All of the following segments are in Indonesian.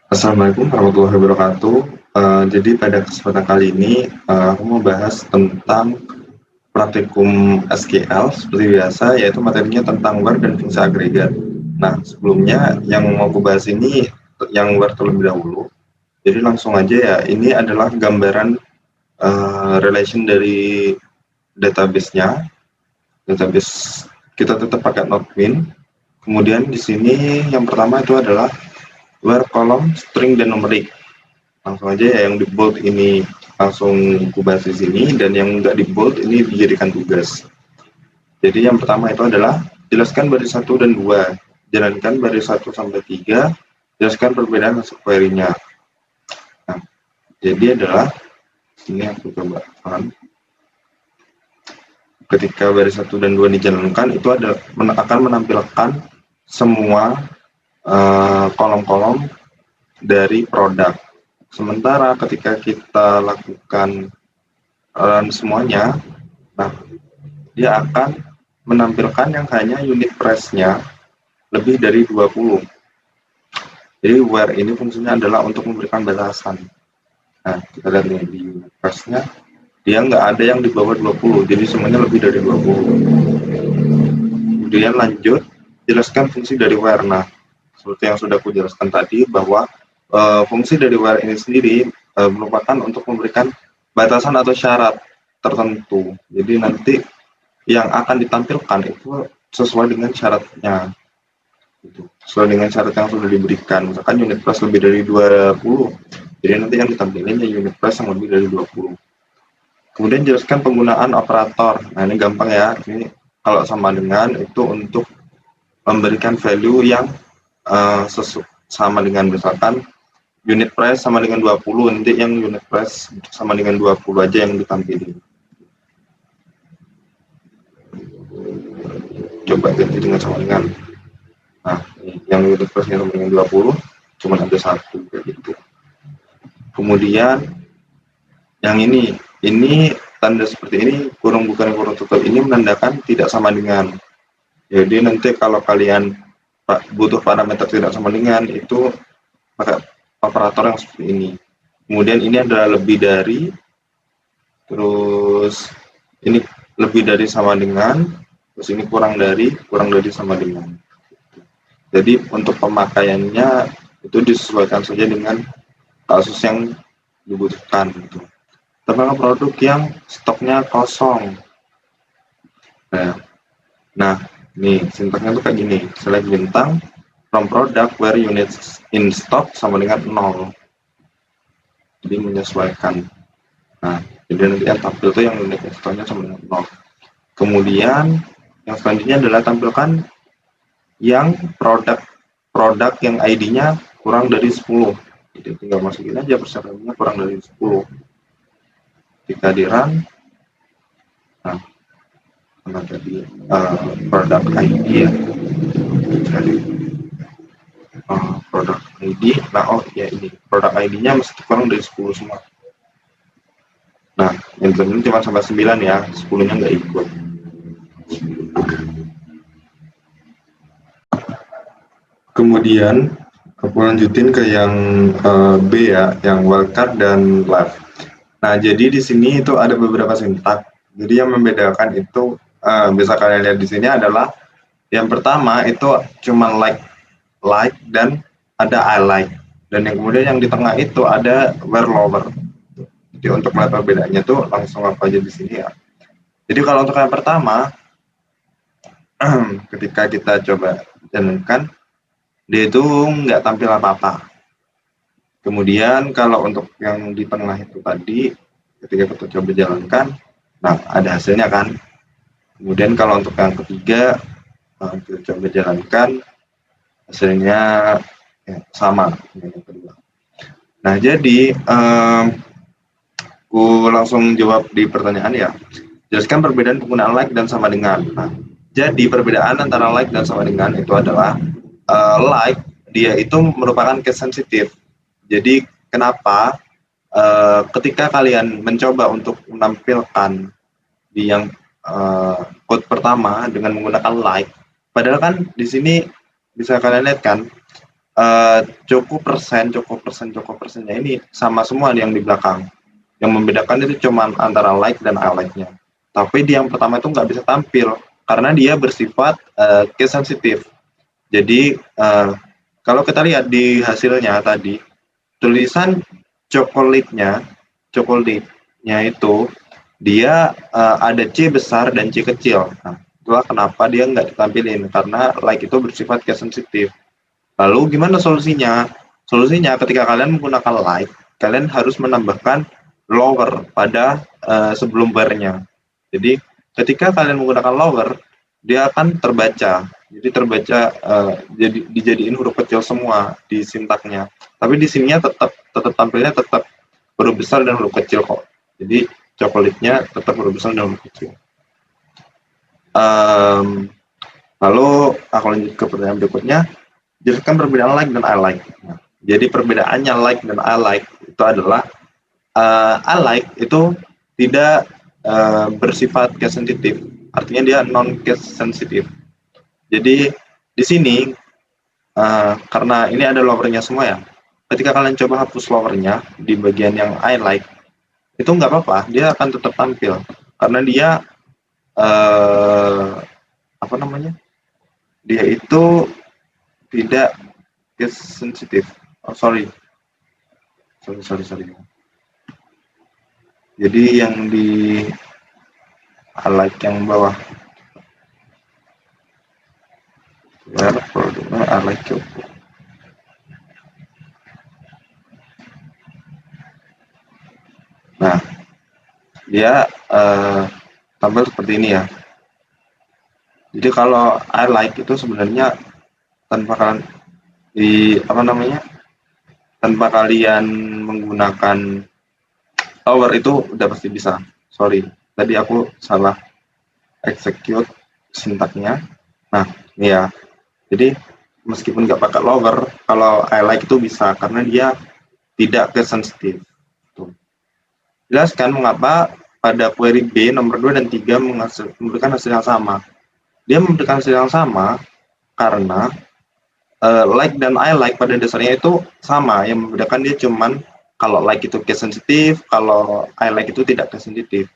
Assalamualaikum warahmatullahi wabarakatuh. Jadi pada kesempatan kali ini aku mau bahas tentang praktikum SQL seperti biasa, yaitu materinya tentang where dan fungsi agregat. Nah, sebelumnya yang mau aku bahas ini yang where terlebih dahulu. Jadi langsung aja ya, ini adalah gambaran relation dari database-nya. Database kita tetap pakai Nodewin. Kemudian di sini yang pertama itu adalah where column, string, dan numerik. Langsung aja ya, yang di bold ini langsung kubahas di sini, dan yang nggak di bold ini dijadikan tugas. Jadi yang pertama itu adalah jelaskan baris 1 dan 2, jalankan baris 1 sampai 3, jelaskan perbedaan hasil query-nya. Nah, jadi adalah ini aku coba ketika baris 1 dan 2 dijalankan itu akan menampilkan semua kolom-kolom dari produk. Sementara ketika kita lakukan run semuanya, nah dia akan menampilkan yang hanya unit price-nya lebih dari 20. Jadi where ini fungsinya adalah untuk memberikan batasan. Nah, kita lihat nih di unit price-nya, dia nggak ada yang di bawah 20, jadi semuanya lebih dari 20. Kemudian lanjut, jelaskan fungsi dari where. Nah, seperti yang sudah aku jelaskan tadi, bahwa fungsi dari where ini sendiri merupakan untuk memberikan batasan atau syarat tertentu. Jadi nanti yang akan ditampilkan itu sesuai dengan syaratnya. Sesuai dengan syarat yang sudah diberikan. Misalkan unit price lebih dari 20, jadi nanti yang ditampilkan ya unit price yang lebih dari 20. Kemudian jelaskan penggunaan operator. Nah, ini gampang ya. Ini kalau sama dengan itu untuk memberikan value yang sama dengan misalkan unit price sama dengan 20, nanti yang unit price sama dengan 20 aja yang ditampilkan. Coba ganti dengan sama dengan. Nah, yang unit price-nya sama dengan 20, cuma ada satu kayak gitu. Kemudian yang ini tanda seperti ini, kurung bukan kurung tutup, ini menandakan tidak sama dengan. Jadi nanti kalau kalian butuh parameter tidak sama dengan, itu pakai operator yang seperti ini. Kemudian ini adalah lebih dari, terus ini lebih dari sama dengan, terus ini kurang dari sama dengan. Jadi untuk pemakaiannya itu disesuaikan saja dengan kasus yang dibutuhkan gitu. Tentang produk yang stoknya kosong. Nah, nih sintaknya tuh kayak gini. Select bintang from product where units in stock sama dengan 0. Jadi menyesuaikan. Nah, jadi nanti yang tampil tuh yang unit in stocknya sama dengan 0. Kemudian yang selanjutnya adalah tampilkan yang produk yang ID-nya kurang dari 10. Jadi tinggal masukin aja persyaratannya kurang dari 10. Jika di run, nah, karena tadi produk ID ya, jadi produk ID, nah oh ya ini produk ID-nya mesti kurang dari 10 semua. Nah, yang ini cuma sampai 9 ya, 10-nya nggak ikut. Kemudian aku lanjutin ke yang B ya, yang wildcard dan left. Nah, jadi di sini itu ada beberapa sintak. Jadi yang membedakan itu bisa kalian lihat di sini adalah yang pertama itu cuma like dan ada I like. Dan yang kemudian yang di tengah itu ada where lower. Jadi untuk melihat perbedaannya tuh langsung apa aja di sini ya. Jadi kalau untuk yang pertama, ketika kita coba jalankan, dia itu nggak tampil apa-apa. Kemudian kalau untuk yang di tengah itu tadi, ketika kita coba jalankan, nah ada hasilnya kan. Kemudian kalau untuk yang ketiga, kita coba jalankan, hasilnya ya, sama dengan yang kedua. Nah jadi, aku langsung jawab di pertanyaan ya. Jelaskan perbedaan penggunaan like dan sama dengan. Nah, jadi perbedaan antara like dan sama dengan itu adalah like dia itu merupakan case sensitif. Jadi kenapa ketika kalian mencoba untuk menampilkan di yang code pertama dengan menggunakan like, padahal kan di sini bisa kalian lihat kan cukup persennya ini sama semua yang di belakang. Yang membedakan itu cuma antara like dan I like-nya. Tapi di yang pertama itu nggak bisa tampil karena dia bersifat case sensitif. Jadi kalau kita lihat di hasilnya tadi, tulisan coklatnya itu dia ada C besar dan C kecil. Nah, itulah kenapa dia nggak ditampilin karena like itu bersifat case sensitif. Lalu gimana solusinya? Solusinya ketika kalian menggunakan like, kalian harus menambahkan lower pada sebelum barnya. Jadi ketika kalian menggunakan lower, dia akan terbaca. Jadi terbaca jadi dijadiin huruf kecil semua di sintaknya. Tapi di sininya tetap tampilnya tetap huruf besar dan huruf kecil kok. Jadi coklatnya tetap huruf besar dan huruf kecil. Lalu aku lanjut ke pertanyaan berikutnya. Jelaskan perbedaan like dan I like. Nah, jadi perbedaannya like dan I like itu adalah I like itu tidak bersifat case sensitif, artinya dia non case sensitif. Jadi di sini karena ini ada lowernya semua ya, ketika kalian coba hapus lowernya di bagian yang I like, itu nggak apa-apa, dia akan tetap tampil karena dia apa namanya? Dia itu tidak case sensitif. Oh, sorry. Jadi yang di highlight yang bawah. Ya, produknya highlight cukup. Nah, dia tampil seperti ini ya. Jadi kalau highlight itu sebenarnya tanpa kalian tanpa kalian menggunakan lower itu udah pasti bisa. Sorry, tadi aku salah execute sintaknya. Nah, ini ya. Jadi meskipun nggak pakai lower, kalau highlight itu bisa karena dia tidak case sensitif. Jelaskan mengapa pada query B nomor 2 dan 3 memberikan hasil yang sama. Dia memberikan hasil yang sama karena like dan I like pada dasarnya itu sama, yang membedakan dia cuman kalau like itu case sensitif, kalau I like itu tidak case sensitif.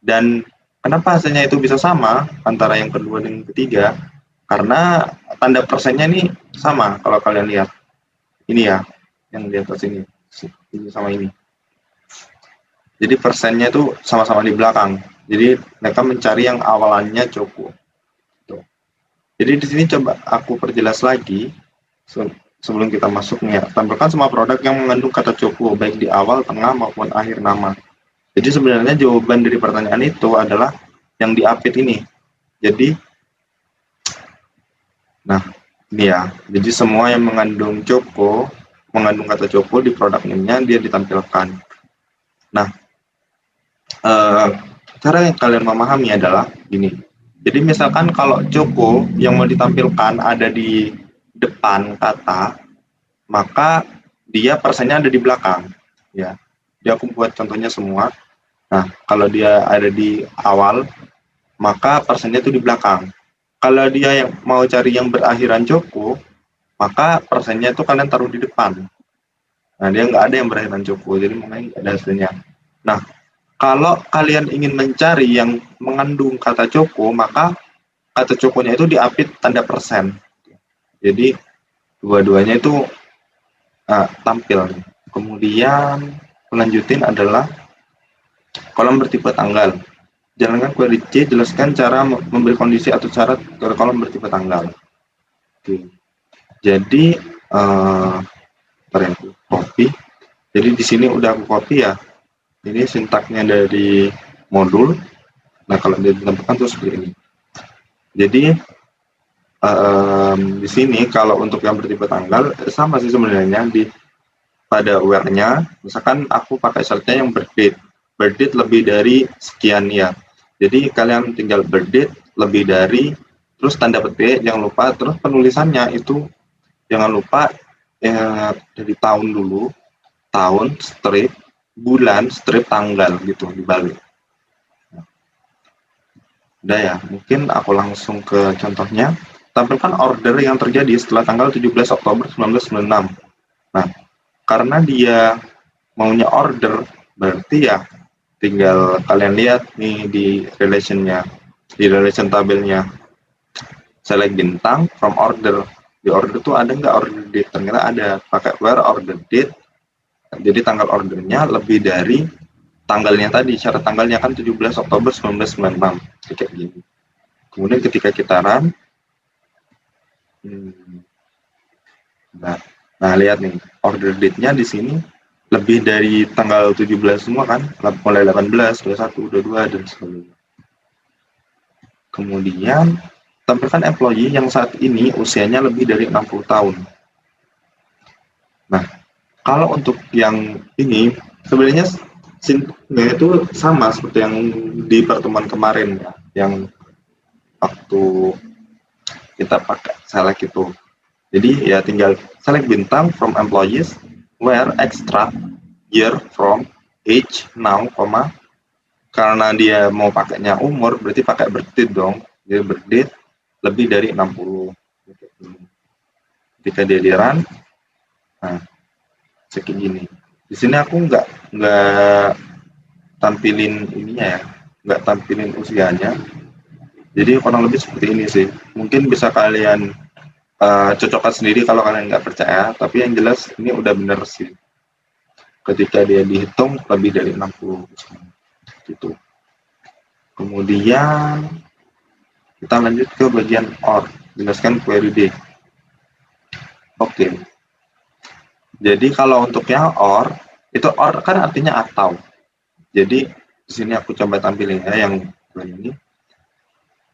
Dan kenapa hasilnya itu bisa sama antara yang kedua dan yang ketiga? Karena tanda persennya ini sama kalau kalian lihat. Ini ya, yang di atas ini sama ini. Jadi persennya itu sama-sama di belakang. Jadi mereka mencari yang awalannya cukup. Jadi di sini coba aku perjelas lagi sebelum kita masuknya. Tampilkan semua produk yang mengandung kata cukup baik di awal, tengah maupun akhir nama. Jadi sebenarnya jawaban dari pertanyaan itu adalah yang di update ini. Jadi, nah ini ya. Jadi semua yang mengandung kata cukup di produk name-nya dia ditampilkan. Nah, cara yang kalian memahami adalah gini. Jadi misalkan kalau Joko yang mau ditampilkan ada di depan kata, maka dia persennya ada di belakang. Ya, dia aku buat contohnya semua. Nah, kalau dia ada di awal, maka persennya itu di belakang. Kalau dia yang mau cari yang berakhiran Joko, maka persennya itu kalian taruh di depan. Nah, dia nggak ada yang berakhiran Joko, jadi makanya nggak ada hasilnya. Nah, kalau kalian ingin mencari yang mengandung kata Joko, maka kata Jokonya itu diapit tanda persen. Jadi dua-duanya itu tampil. Kemudian lanjutin adalah kolom bertipe tanggal. Jalankan query C, jelaskan cara memberi kondisi atau syarat ke kolom bertipe tanggal. Oke. Jadi copy. Jadi di sini udah aku copy ya. Ini sintaknya dari modul. Nah, kalau dia ditambahkan tuh seperti ini. Jadi di sini kalau untuk yang bertipe tanggal sama sih sebenarnya pada where-nya. Misalkan aku pakai syaratnya yang berdate lebih dari sekian ya. Jadi kalian tinggal berdate lebih dari, terus tanda petik jangan lupa, terus penulisannya itu jangan lupa dari tahun dulu, tahun strip, bulan strip, tanggal gitu dibalik. Udah ya, mungkin aku langsung ke contohnya. tampilkan order yang terjadi setelah tanggal 17 Oktober 1996. Nah, karena dia maunya order, berarti ya tinggal kalian lihat nih di relation tabelnya. Select bintang from order. Di order tuh ada nggak order date? Ternyata ada, pakai where order date. Jadi tanggal ordernya lebih dari tanggalnya tadi, syarat tanggalnya kan 17 Oktober 1996. Kayak gini. Kemudian ketika kita run, nah lihat nih, order date-nya di sini lebih dari tanggal 17 semua kan, mulai 18, 21, 22, dan sebagainya. Kemudian, tampilkan employee yang saat ini usianya lebih dari 60 tahun. Nah, kalau untuk yang ini, sebenarnya itu sama seperti yang di pertemuan kemarin ya, yang waktu kita pakai select itu. Jadi ya tinggal select bintang from employees where extract year from age now, karena dia mau pakainya umur berarti pakai birthdate dong. Jadi birthdate lebih dari 60. Ketika dia di run, nah segini. Di sini aku nggak tampilin ininya ya, nggak tampilin usianya. Jadi kurang lebih seperti ini sih. Mungkin bisa kalian cocokkan sendiri kalau kalian nggak percaya, tapi yang jelas ini udah bener sih. Ketika dia dihitung lebih dari 60 gitu. Kemudian kita lanjut ke bagian OR, jelaskan query D. Oke. Jadi kalau untuk yang OR, itu OR kan artinya atau. Jadi di sini aku coba tampilin ya yang ini.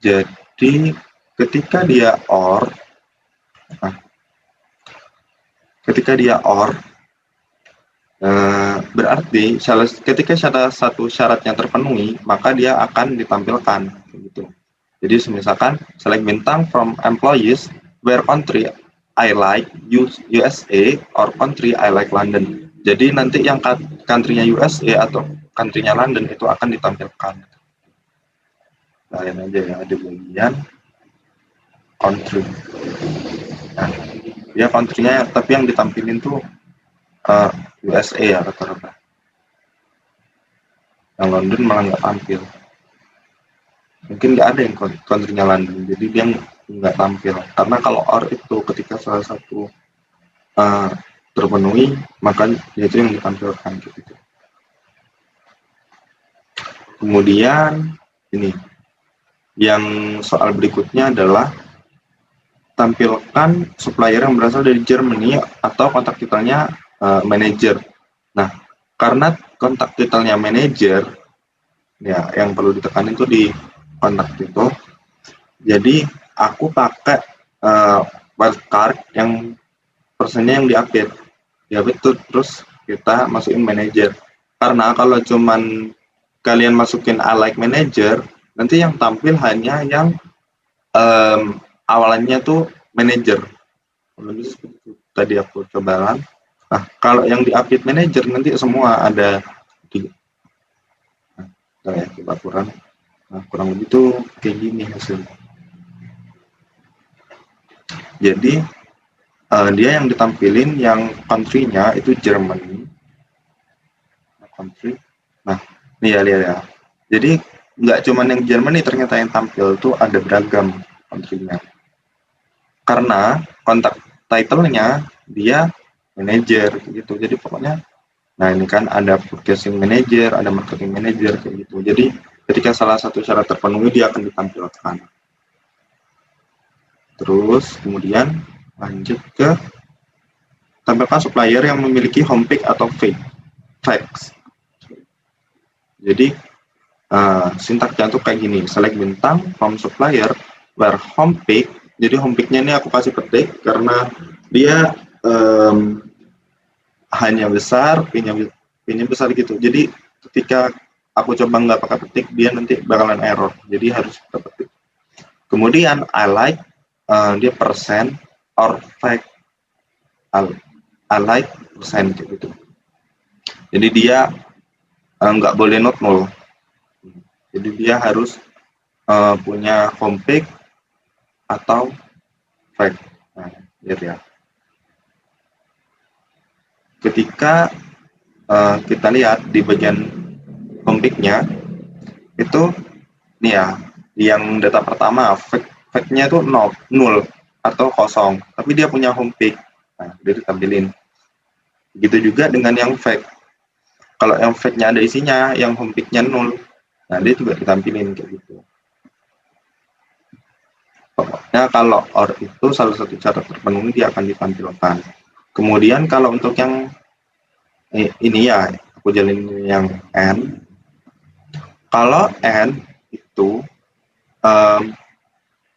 Jadi ketika dia OR, berarti ketika satu syaratnya terpenuhi, maka dia akan ditampilkan gitu. Jadi misalkan select bintang from employees where country I like USA or country I like London. Jadi nanti yang country-nya USA atau country-nya London itu akan ditampilkan. Kalian aja ya, ada bagian country. Nah, dia country-nya tapi yang ditampilin tuh USA ya rata-rata. Yang London malah nggak tampil. Mungkin nggak ada yang country-nya London, jadi dia nggak tampil. Karena kalau OR itu ketika salah satu terpenuhi, maka itu yang ditampilkan gitu. Kemudian ini, yang soal berikutnya adalah tampilkan supplier yang berasal dari Germany atau kontak detailnya manager. Nah, karena kontak detailnya manager, ya yang perlu ditekan itu di kontak detail. Jadi aku pakai wildcard yang persennya yang diupdate. Ya betul, terus kita masukin manager. Karena kalau cuman kalian masukin I like manager, nanti yang tampil hanya yang awalnya tuh manager. Tadi aku coba. Nah, kalau yang di-update manager nanti semua ada di. Nah, coba kurang. Nah, kurang lebih tuh kayak gini hasilnya. Jadi dia yang ditampilin yang country-nya itu Germany. Country. Nah, nih ya lihat ya. Jadi nggak cuma yang Germany ternyata yang tampil tuh ada beragam country-nya. Karena kontak title-nya dia manager gitu. Jadi pokoknya, nah ini kan ada purchasing manager, ada marketing manager kayak gitu. Jadi ketika salah satu syarat terpenuhi dia akan ditampilkan. Terus kemudian lanjut ke tampilkan supplier yang memiliki home page atau fax. Jadi sintaksnya tuh kayak gini, select bintang from supplier where home page. Jadi home page-nya ini aku kasih petik karena dia hanya besar, pinnya besar gitu. Jadi ketika aku coba nggak pakai petik, dia nanti bakalan error. Jadi harus pakai petik. Kemudian I like dia persen or fact. I like persen gitu. Jadi dia nggak boleh not null. Jadi dia harus punya home page atau fact. Nah, lihat ya. Ketika kita lihat di bagian home pick-nya itu nih ya, yang data pertama fact-nya itu 0 atau kosong, tapi dia punya home pick. Nah, dia ditampilin. Begitu juga dengan yang fact. Kalau yang fact-nya ada isinya, yang home pick-nya 0, nah dia juga ditampilin kayak gitu. Pokoknya kalau OR itu salah satu cara terpenuhi dia akan ditampilkan. Kemudian kalau untuk yang ini ya, aku jalin yang N. Kalau N itu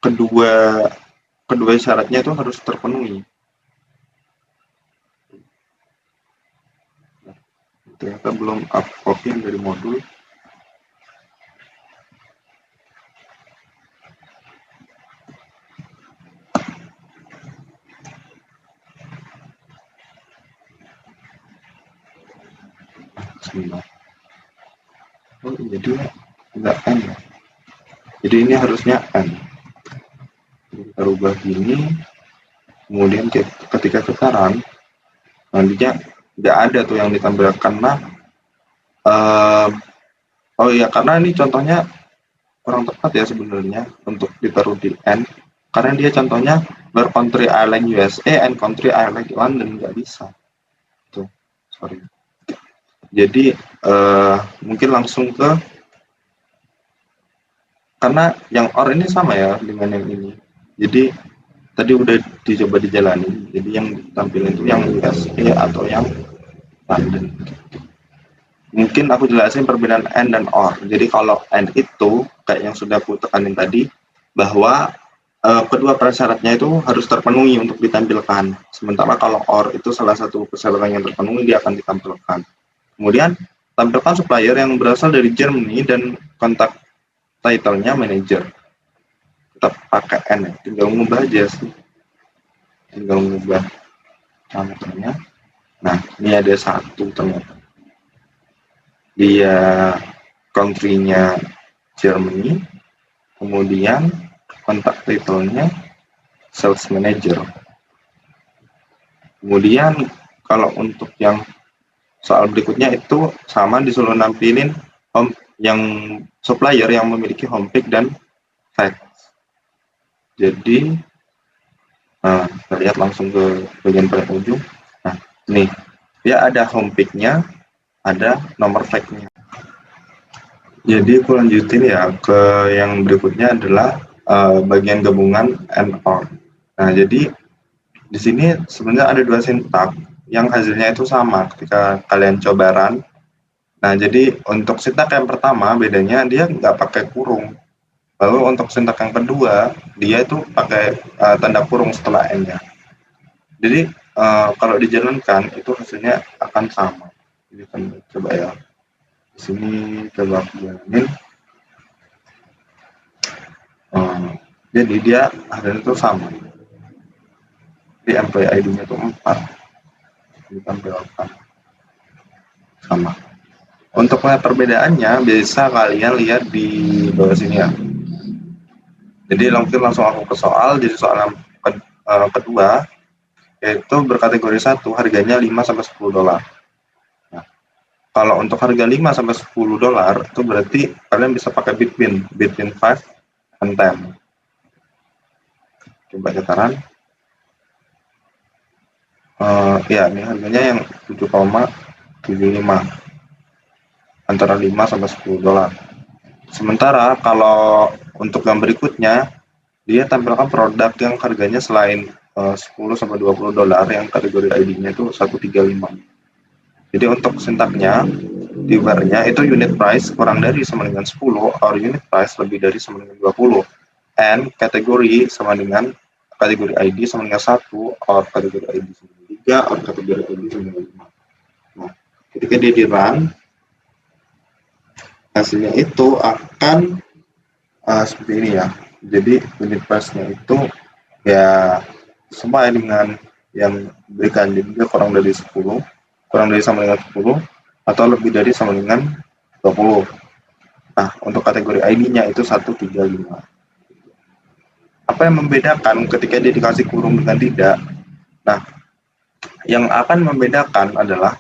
kedua syaratnya itu harus terpenuhi. Ternyata belum aku copy dari modul. Sebentar. Oh, jadi enggak N ya. Jadi ini harusnya N. Kita rubah gini, kemudian ketika kita run, nantinya tidak ada tuh yang ditampilkan karena oh iya, karena ini contohnya kurang tepat ya sebenarnya untuk ditaruh di N, karena dia contohnya country island USA and country island London, nggak bisa tuh, sorry. Jadi mungkin langsung ke, karena yang OR ini sama ya dengan yang ini, jadi tadi udah dicoba dijalani, jadi yang ditampilkan itu yang USA atau yang London. Mungkin aku jelasin perbedaan AND dan OR. Jadi kalau AND itu kayak yang sudah aku tekanin tadi, bahwa kedua prasyaratnya itu harus terpenuhi untuk ditampilkan. Sementara kalau OR itu salah satu persyaratan yang terpenuhi, dia akan ditampilkan. Kemudian tampilkan supplier yang berasal dari Germany dan kontak title-nya manager. Tetap pakai N ya, tinggal ngubah aja sih. Tinggal ngubah namanya. Nah, ini ada satu ternyata. Dia country-nya Germany, kemudian kontak title-nya sales manager. Kemudian kalau untuk yang soal berikutnya itu sama, disuruh nampilin home, yang supplier yang memiliki home pick dan fact. Jadi kita lihat langsung ke bagian paling ujung. Nah, nih dia ada home pick-nya, ada nomor fact-nya. Jadi aku lanjutin ya ke yang berikutnya adalah bagian gabungan and or. Nah, jadi di sini sebenarnya ada dua sintak yang hasilnya itu sama ketika kalian coba run. Nah, jadi untuk sintak yang pertama bedanya dia nggak pakai kurung. Lalu untuk sintak yang kedua dia itu pakai tanda kurung setelah n-nya. Jadi kalau dijalankan itu hasilnya akan sama. Jadi kan coba ya. Di sini coba aku jalanin. Jadi dia hasilnya itu sama. Di employee ID-nya itu 4 ditampilkan sama. Untuk perbedaannya bisa kalian lihat di bawah sini ya. Jadi langsung aku ke soal. Jadi soal yang kedua yaitu berkategori 1, harganya 5-10 dolar. Nah, kalau untuk harga 5-10 dolar itu berarti kalian bisa pakai between 5 and 10. Coba kita run. Ya, ini harganya yang 7,75 antara 5-10 dolar. Sementara kalau untuk yang berikutnya dia tampilkan produk yang harganya selain 10-20 dolar yang kategori ID-nya itu 135. Jadi untuk sintaknya di bar-nya itu unit price kurang dari sama dengan 10 or unit price lebih dari sama dengan 20 and kategori sama dengan kategori ID sama dengan 1 or kategori ID sama dengan 3 or kategori ID sama dengan 5. Nah, ketika dia di run hasilnya itu akan seperti ini ya. Jadi unit price-nya itu ya sama dengan yang diberikan, jadi dia kurang dari 10, kurang dari sama dengan 10 atau lebih dari sama dengan 20. Nah, untuk kategori ID-nya itu 135. apa yang membedakan ketika dia dikasih kurung dengan tidak? Nah, yang akan membedakan adalah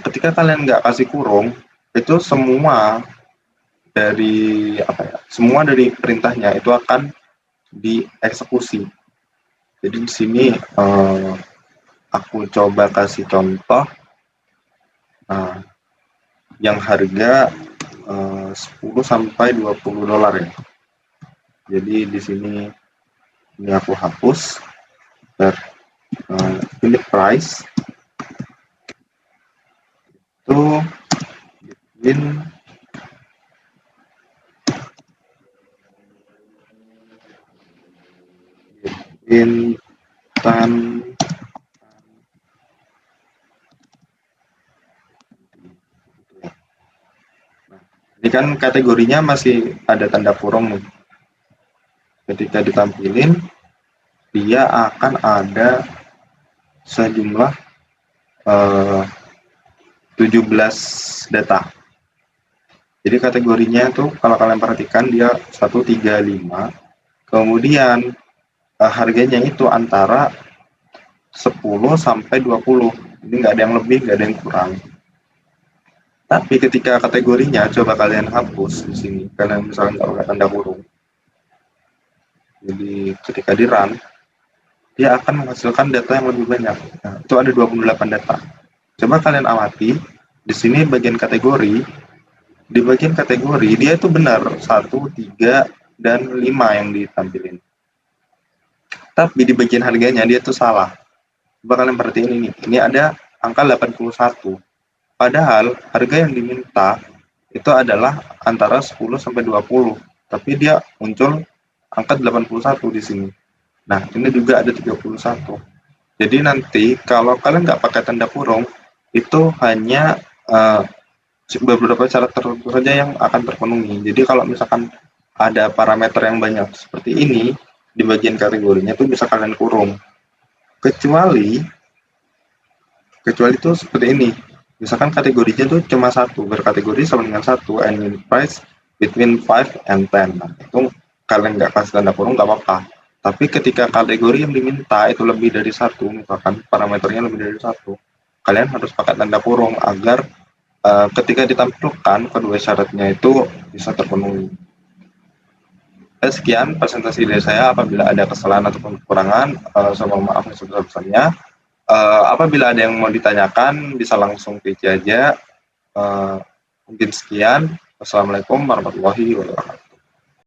ketika kalian nggak kasih kurung, itu semua dari apa ya? Semua dari perintahnya itu akan dieksekusi. Jadi di sini aku coba kasih contoh yang harga 10 sampai 20 dolar ya. Jadi di sini ini aku hapus unit price itu in tan ini kan kategorinya masih ada tanda kurung nih. Ketika ditampilin dia akan ada sejumlah 17 data. Jadi kategorinya tuh kalau kalian perhatikan dia 135, kemudian harganya itu antara 10 sampai 20. Ini nggak ada yang lebih, nggak ada yang kurang. Tapi ketika kategorinya coba kalian hapus di sini, kalian misalnya nggak pakai tanda kurung. Jadi ketika di run, dia akan menghasilkan data yang lebih banyak. Nah, itu ada 28 data. Coba kalian amati, di sini bagian kategori, di bagian kategori dia itu benar 1, 3, dan 5 yang ditampilin. Tapi di bagian harganya dia tuh salah. Coba kalian perhatiin ini ada angka 81. Padahal harga yang diminta itu adalah antara 10 sampai 20, tapi dia muncul angka 81 di sini. Nah, ini juga ada 31. Jadi nanti kalau kalian nggak pakai tanda kurung, itu hanya beberapa syarat tertentu saja yang akan terpenuhi. Jadi kalau misalkan ada parameter yang banyak seperti ini, di bagian kategorinya itu bisa kalian kurung. Kecuali itu seperti ini. Misalkan kategorinya itu cuma satu, berkategori sama dengan satu, and unit price between 5 and 10. Nah, itu kalian nggak kasih tanda kurung nggak apa-apa. Tapi ketika kategori yang diminta itu lebih dari satu, misalkan parameternya lebih dari satu, kalian harus pakai tanda kurung agar ketika ditampilkan kedua syaratnya itu bisa terpenuhi. Sekian presentasi dari saya. Apabila ada kesalahan ataupun kekurangan, saya mohon maaf yang sebesar-besarnya. Apabila ada yang mau ditanyakan, bisa langsung PC aja. Mungkin sekian. Wassalamualaikum warahmatullahi wabarakatuh.